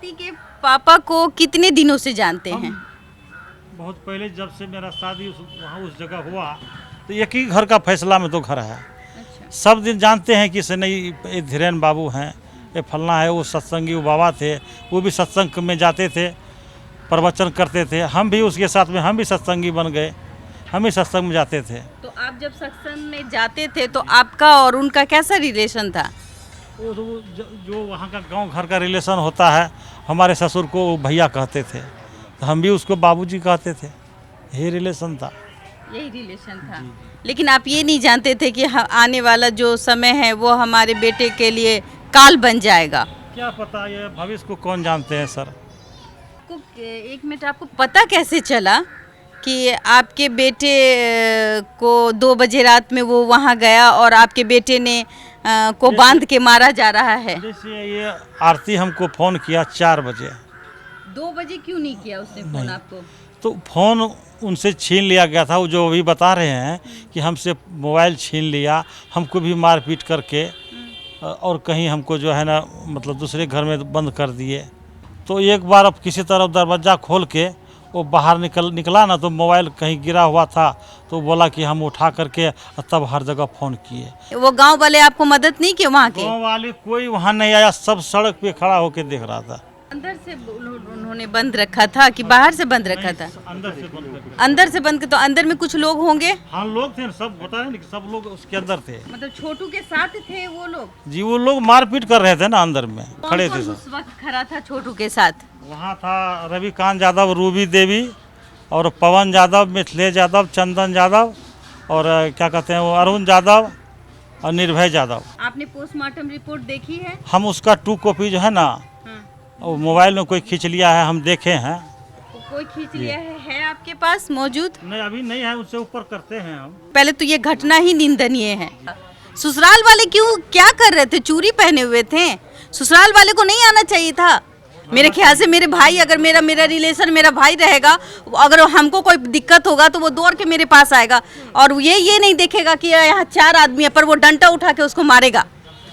आरती के पापा को कितने दिनों से जानते हैं? बहुत पहले जब से मेरा शादी वहाँ उस जगह हुआ तो एक ही घर का फैसला में तो घर है। अच्छा। सब दिन जानते हैं कि इसे नहीं, ये धीरेन बाबू हैं, ये फलना है, वो सत्संगी वो बाबा थे, वो भी सत्संग में जाते थे, प्रवचन करते थे। हम भी उसके साथ में हम भी सत्संगी बन गए, हम भी सत्संग में जाते थे। तो आप जब सत्संग में जाते थे तो आपका और उनका कैसा रिलेशन था? वो तो जो वहाँ का गांव घर का रिलेशन होता है, हमारे ससुर को वो भैया कहते थे, तो हम भी उसको बाबूजी कहते थे, यही रिलेशन था। यही रिलेशन था। लेकिन आप ये नहीं जानते थे कि आने वाला जो समय है वो हमारे बेटे के लिए काल बन जाएगा? क्या पता, ये भविष्य को कौन जानते हैं सर। एक मिनट, आपको पता कैसे चला कि आपके बेटे को 2 बजे रात में वो वहाँ गया और आपके बेटे ने को बांध के मारा जा रहा है? जैसे ये आरती हमको फ़ोन किया 4 बजे। 2 बजे क्यों नहीं किया उसने फ़ोन आपको? तो फ़ोन उनसे छीन लिया गया था। वो जो अभी बता रहे हैं कि हमसे मोबाइल छीन लिया, हमको भी मारपीट करके और कहीं हमको जो है ना मतलब दूसरे घर में बंद कर दिए। तो एक बार अब किसी तरह दरवाज़ा खोल के वो बाहर निकला ना, तो मोबाइल कहीं गिरा हुआ था, तो बोला कि हम उठा करके तब हर जगह फ़ोन किए। वो गांव वाले आपको मदद नहीं किए वहाँ के? गाँव वाले कोई वहाँ नहीं आया, सब सड़क पे खड़ा होकर देख रहा था। अंदर से उन्होंने बंद रखा था कि बाहर से बंद रखा था? अंदर से बंद कर। अंदर से बंद। तो अंदर में कुछ लोग होंगे? हाँ लोग थे, सब बता रहे सब लोग उसके अंदर थे। मतलब छोटू के साथ थे वो लोग? जी, वो लोग मारपीट कर रहे थे ना, अंदर में खड़े थे सब। उस वक्त खड़ा था छोटू के साथ? वहाँ था रविकांत यादव, रूबी देवी और पवन यादव, मिथिलेश यादव, चंदन यादव और क्या कहते हैं वो अरुण यादव और निर्भय यादव। आपने पोस्टमार्टम रिपोर्ट देखी है? हम उसका 2 कॉपी जो है ना, वो मोबाइल में कोई खींच लिया है, हम देखे हैं। कोई खींच लिया है आपके पास मौजूद? नहीं, अभी नहीं है, उससे ऊपर करते हैं हम। पहले तो ये घटना ही निंदनीय है। ससुराल वाले क्यों क्या कर रहे थे? चूड़ी पहने हुए थे, ससुराल वाले को नहीं आना चाहिए था। मेरे ख्याल से मेरे भाई, अगर मेरा रिलेशन मेरा भाई रहेगा, अगर हमको कोई दिक्कत होगा तो वो दौड़ के मेरे पास आएगा और ये नहीं देखेगा कि यहाँ 4 आदमी है, पर वो डंडा उठा के उसको मारेगा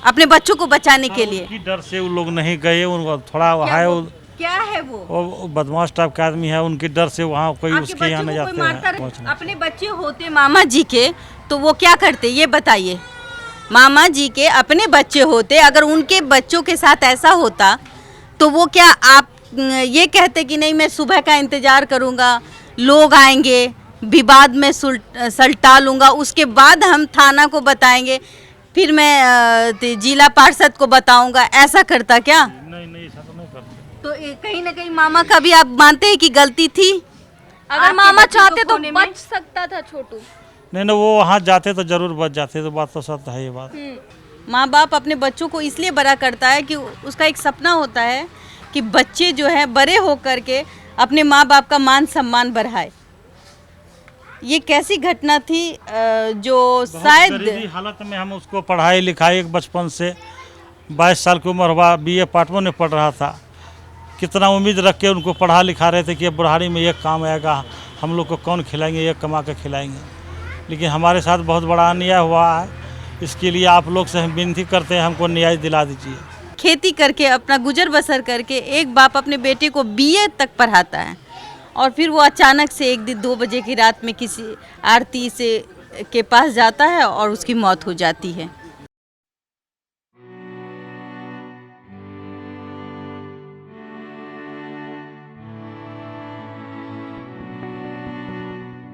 अपने बच्चों को बचाने के लिए। उनकी डर से वो लोग नहीं गए, उनको थोड़ा है वो क्या है वो बदमाश टाइप का आदमी है, उनकी डर से वहाँ कोई उसके यहाँ नहीं जाते हैं। अपने बच्चे होते मामा जी के तो वो क्या करते, ये बताइए। मामा जी के अपने बच्चे होते, अगर उनके बच्चों के साथ ऐसा होता तो वो क्या आप ये कहते कि नहीं मैं सुबह का इंतजार करूँगा, लोग आएंगे, विवाद में सलटा लूँगा, उसके बाद हम थाना को बताएंगे, फिर मैं जिला पार्षद को बताऊंगा, ऐसा करता क्या? नहीं, ऐसा तो नहीं करते। तो कहीं ना कहीं मामा का भी आप मानते हैं कि गलती थी? अगर मामा चाहते तो बच सकता था छोटू। नहीं, वो वहाँ जाते तो जरूर बच जाते, तो बात तो सत्य है ये बात। माँ बाप अपने बच्चों को इसलिए बड़ा करता है कि उसका एक सपना होता है कि बच्चे जो है बड़े होकर के अपने माँ बाप का मान सम्मान बढ़ाए। ये कैसी घटना थी जो शायद गरीबी हालत में हम उसको पढ़ाई लिखाई बचपन से 22 साल की उम्र हुआ, BA पार्ट 1 में पढ़ रहा था। कितना उम्मीद रख के उनको पढ़ा लिखा रहे थे कि अब बुढ़ारी में ये काम आएगा, हम लोग को कौन खिलाएंगे, ये कमा के खिलाएंगे। लेकिन हमारे साथ बहुत बड़ा अन्याय हुआ है, इसके लिए आप लोग से हम विनती करते हैं, हमको न्याय दिला दीजिए। खेती करके अपना गुजर बसर करके एक बाप अपने बेटे को BA तक पढ़ाता है और फिर वो अचानक से एक दिन 2 बजे की रात में किसी आरती से के पास जाता है और उसकी मौत हो जाती है।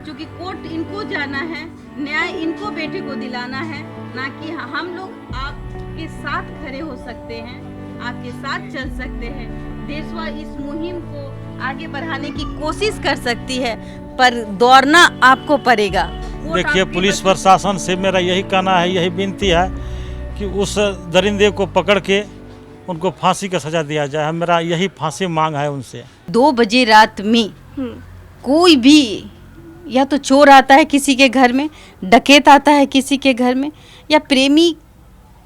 क्योंकि कोर्ट इनको जाना है, न्याय इनको बेटे को दिलाना है, ना कि हम लोग आपके साथ खड़े हो सकते हैं, आपके साथ चल सकते हैं। देशवा इस मुहिम को आगे बढ़ाने की कोशिश कर सकती है, पर दौड़ना आपको पड़ेगा। देखिए, पुलिस प्रशासन से मेरा यही कहना है, यही विनती है कि उस दरिंदे को पकड़ के उनको फांसी का सजा दिया जाए। मेरा यही फांसी मांग है उनसे। 2 बजे रात में कोई भी या तो चोर आता है किसी के घर में, डकैत आता है किसी के घर में, या प्रेमी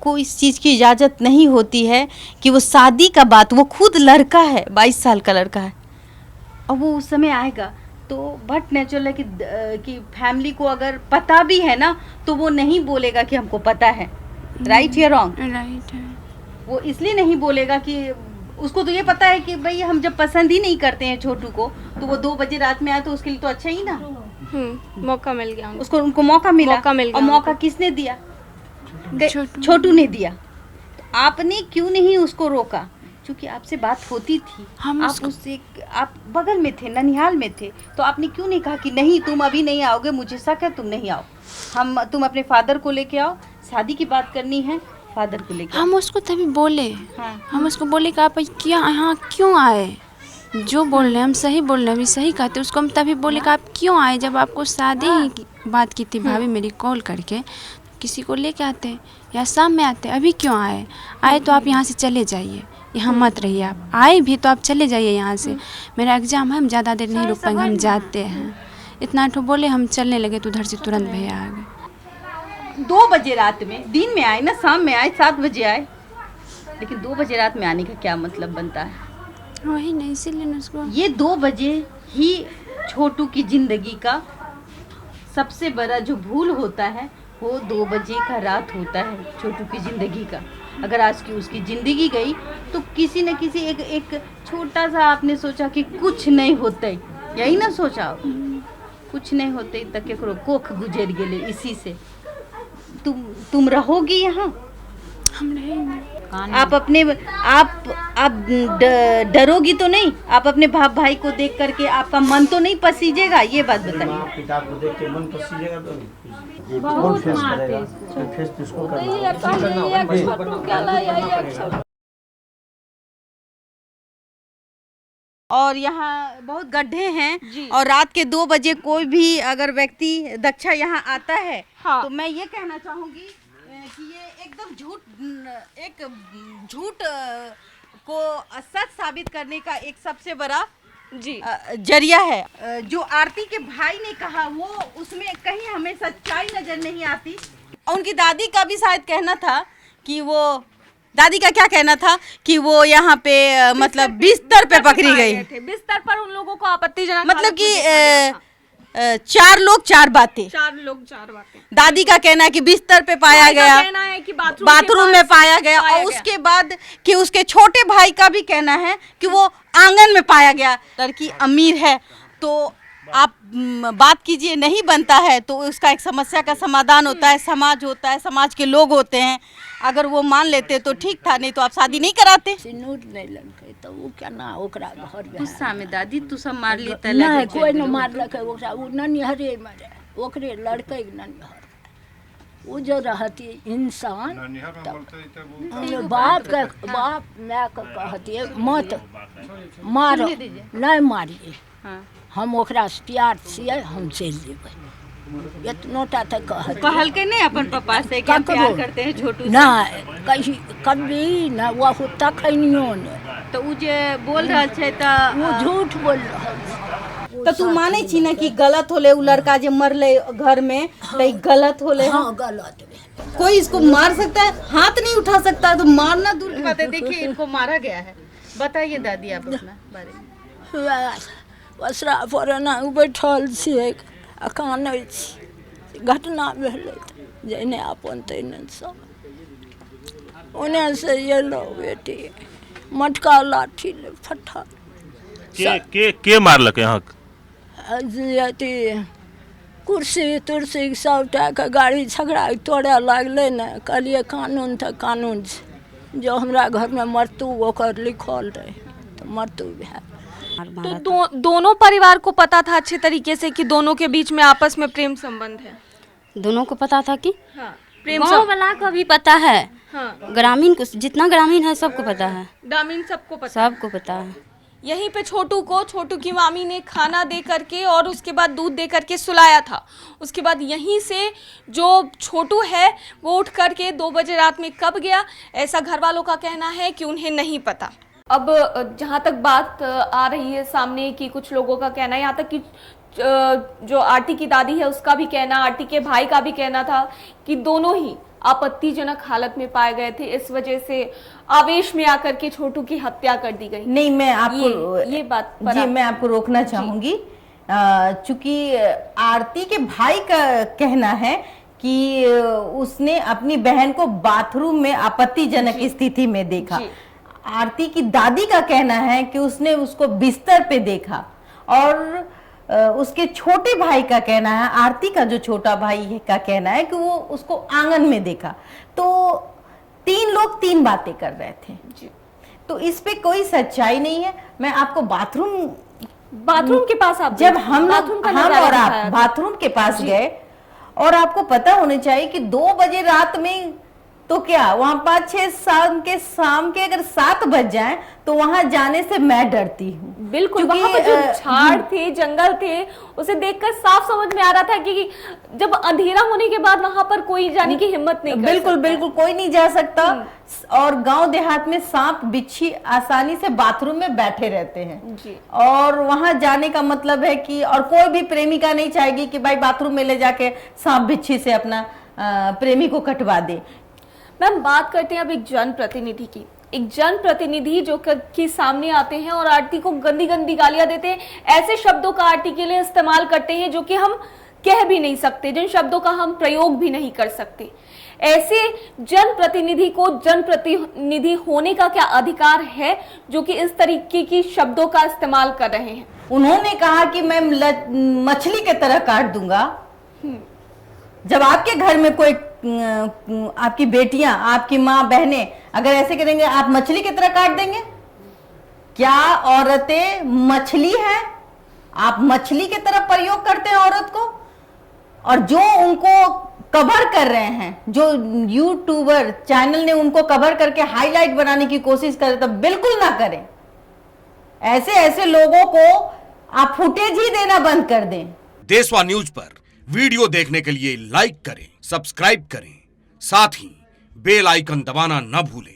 को इस चीज़ की इजाज़त नहीं होती है कि वो शादी का बात, वो खुद लड़का है, 22 साल का लड़का है, और वो उस समय आएगा तो बट नेचुरल है कि फैमिली को अगर पता भी है ना तो वो नहीं बोलेगा कि हमको पता है। राइट या रॉन्ग? राइट है। वो इसलिए नहीं बोलेगा कि उसको तो ये पता है कि भाई हम जब पसंद ही नहीं करते हैं छोटू को, तो वो 2 बजे रात में आए तो उसके लिए तो अच्छा ही ना। मौका मिल गया उसको, उनको मौका मिला। मौका मिल गया और मौका किसने दिया? छोटू ने दिया। तो आपने क्यों नहीं उसको रोका? क्योंकि आपसे बात होती थी, आप उससे, आप बगल में थे, ननिहाल में थे, तो आपने क्यों नहीं कहा कि नहीं तुम अभी नहीं आओगे, मुझे शक है तुम नहीं आओ, तुम अपने फादर को लेके आओ, शादी की बात करनी है, फादर को लेके। हम उसको तभी बोले, हाँ। हम उसको बोले कि आप क्या यहाँ क्यों आए, जो बोल रहे हैं हम सही बोल रहे हैं, अभी सही कहते। उसको हम तभी बोले कि आप क्यों आए, जब आपको शादी की बात की थी भाभी मेरी कॉल करके, किसी को लेके आते या शाम में आते, अभी क्यों आए तो आप यहाँ से चले जाइए, यहाँ मत रहिए, आप आए भी तो आप चले जाइए यहाँ से, मेरा एग्जाम है, हम ज़्यादा देर नहीं रुक पाएंगे, हम जाते हैं। इतना तो बोले, हम चलने लगे तो उधर से तुरंत भैया आ गए। 2 बजे रात में, दिन में आए ना, शाम में आए, 7 बजे आए, लेकिन 2 बजे रात में आने का क्या मतलब बनता है? वही नहीं, इसीलिए उसको ये 2 बजे ही छोटू की जिंदगी का सबसे बड़ा जो भूल होता है, वो 2 बजे का रात होता है छोटू की जिंदगी का। अगर आज की उसकी जिंदगी गई तो किसी न किसी एक छोटा सा आपने सोचा कि कुछ नहीं होते, यही ना सोचा, कुछ नहीं होते तक केकरो कोख गुजर गेले इसी से। तुम रहोगी यहाँ, हम रहेंगे। आप अपने आप डरोगी तो नहीं? आप अपने भाई को देख करके आपका मन तो नहीं पसीजेगा? ये बात बताइए। पिता को देख के मन पसीजेगा तो बहुत मारते हैं। और यहाँ बहुत गड्ढे हैं और रात के 2 बजे कोई भी अगर व्यक्ति दक्षा यहाँ आता है, हाँ। तो मैं ये कहना चाहूँगी कि ये एकदम झूठ को सच साबित करने का एक सबसे बड़ा जरिया है। जो आरती के भाई ने कहा वो उसमें कहीं हमें सच्चाई नजर नहीं आती। उनकी दादी का भी शायद कहना था कि वो, दादी का क्या कहना था कि वो यहाँ पे मतलब बिस्तर पे पकड़ी गई थे। बिस्तर पर उन लोगों को आपत्तिजनक, मतलब कि 4 लोग 4 बातें। 4 लोग 4 बातें। दादी का कहना है कि बिस्तर पे पाया गया, कहना है कि बाथरूम में पाया गया, और उसके बाद कि उसके छोटे भाई का भी कहना है कि वो आंगन में पाया गया। लड़की अमीर है तो आप बात कीजिए, नहीं बनता है तो उसका एक समस्या का समाधान होता है, समाज होता है, समाज के लोग होते हैं। अगर वो मान लेते तो ठीक था, नहीं तो आप शादी नहीं कराते। सिनूर नहीं लंके तो वो क्या ना ओकरा घर में गुस्सा में दादी तू सब मार लेता नहीं, कोई न मारलक ओकरा, वो ननिहरे मरे, ओकरे लड़के ननिहर। वो जो रहती इंसान बाप मैं कहती है मत मारो, नहीं मारिए, हम ओकरा से प्यार छियै, हम चलि जेबै, इतनोटा तक कहल के नहीं अपन पापा से कि हम प्यार करते हैं छोटू से? नहीं कहीं कभी न, वो तखनियो ने तो वो जे बोल रहा है तो वो झूठ बोल रहा है। तो तू माने छी ना कि गलत होले, वो लड़का जे मरले घर में तो गलत होले? हाँ गलत। कोई इसको मार सकता है? हाथ नहीं उठा सकता है तो मारना दूर की बात है। देखिए इनको मारा गया है। बताइए दादी आप अपना बारे में। वसरा पर ना बैठल छियै, कानै छी, घटना भेलै जैने अपन तैने सब ओने से एलो बेटी, मटका लाठी ले फटा के मारलक यहाँ? अथी कुर्सी तुर्सी सबटा के गाड़ी झगड़ा तोड़े लागलै ने, कहलिए कानून तऽ कानून छै, जो हमरा घर में मरतू ओकर लिखल रहे तो मरतू भए। तो दोनों परिवार को पता था अच्छे तरीके से कि दोनों के बीच में आपस में प्रेम संबंध है? दोनों को पता था कि प्रेम गाँव वाला को भी पता है, ग्रामीण को, जितना ग्रामीण है सबको पता है, ग्रामीण सबको पता, सबको पता है। यहीं पे छोटू की मामी ने खाना दे करके और उसके बाद दूध दे करके सुलाया था। उसके बाद यहीं से जो छोटू है वो उठ करके 2 बजे रात में कब गया, ऐसा घर वालों का कहना है कि उन्हें नहीं पता। अब जहाँ तक बात आ रही है सामने कि कुछ लोगों का कहना है, यहाँ तक कि जो आरती की दादी है उसका भी कहना, आरती के भाई का भी कहना था कि दोनों ही आपत्तिजनक हालत में पाए गए थे, इस वजह से आवेश में आकर के छोटू की हत्या कर दी गई। नहीं, मैं आपको ये बात जी मैं आपको रोकना चाहूंगी, चूंकि आरती के भाई का कहना है कि उसने अपनी बहन को बाथरूम में आपत्तिजनक स्थिति में देखा। आरती की दादी का कहना है कि उसने उसको बिस्तर पे देखा, और उसके छोटे भाई का कहना है, आरती का जो छोटा भाई है का कहना है कि वो उसको आंगन में देखा। तो 3 लोग 3 बातें कर रहे थे जी। तो इस पे कोई सच्चाई नहीं है। मैं आपको बाथरूम के पास आप जब हम और आप बाथरूम के पास गए, और आपको पता होना चाहिए कि 2 बजे रात में तो क्या वहां 5-6 शाम के अगर 7 बज जाएं तो वहां जाने से मैं डरती हूँ। बिल्कुल, वहां पर जो झाड़ थे, जंगल थे, उसे देखकर साफ समझ में आ रहा था कि जब अंधेरा होने के बाद वहां पर कोई जाने की हिम्मत नहीं कर बिल्कुल सकता। बिल्कुल कोई नहीं जा सकता। और गांव देहात में सांप बिच्छी आसानी से बाथरूम में बैठे रहते हैं जी। और वहां जाने का मतलब है कि, और कोई भी प्रेमिका नहीं चाहेगी कि भाई बाथरूम में ले जाके सांप बिच्छी से अपना प्रेमी को कटवा दे। मैम, बात करते हैं अब एक जनप्रतिनिधि की। एक जनप्रतिनिधि जो कि सामने आते हैं और आरती को गंदी गंदी गालियां देते हैं, ऐसे शब्दों का आरती के लिए इस्तेमाल करते हैं जो कि हम कह भी नहीं सकते, जिन शब्दों का हम प्रयोग भी नहीं कर सकते। ऐसे जनप्रतिनिधि को जनप्रतिनिधि होने का क्या अधिकार है जो कि इस तरीके की शब्दों का इस्तेमाल कर रहे हैं? उन्होंने कहा कि मैं मछली की तरह काट दूंगा। जब आपके घर में कोई आपकी बेटियां, आपकी माँ, बहनें अगर ऐसे करेंगे, आप मछली की तरह काट देंगे? क्या औरतें मछली हैं? आप मछली की तरह प्रयोग करते हैं औरत को। और जो उनको कवर कर रहे हैं, जो यूट्यूबर चैनल ने उनको कवर करके हाईलाइट बनाने की कोशिश करे, तो बिल्कुल ना करें। ऐसे लोगों को आप फुटेज ही देना बंद कर दें। देशवा न्यूज पर वीडियो देखने के लिए लाइक करें, सब्सक्राइब करें, साथ ही बेल आइकन दबाना न भूलें।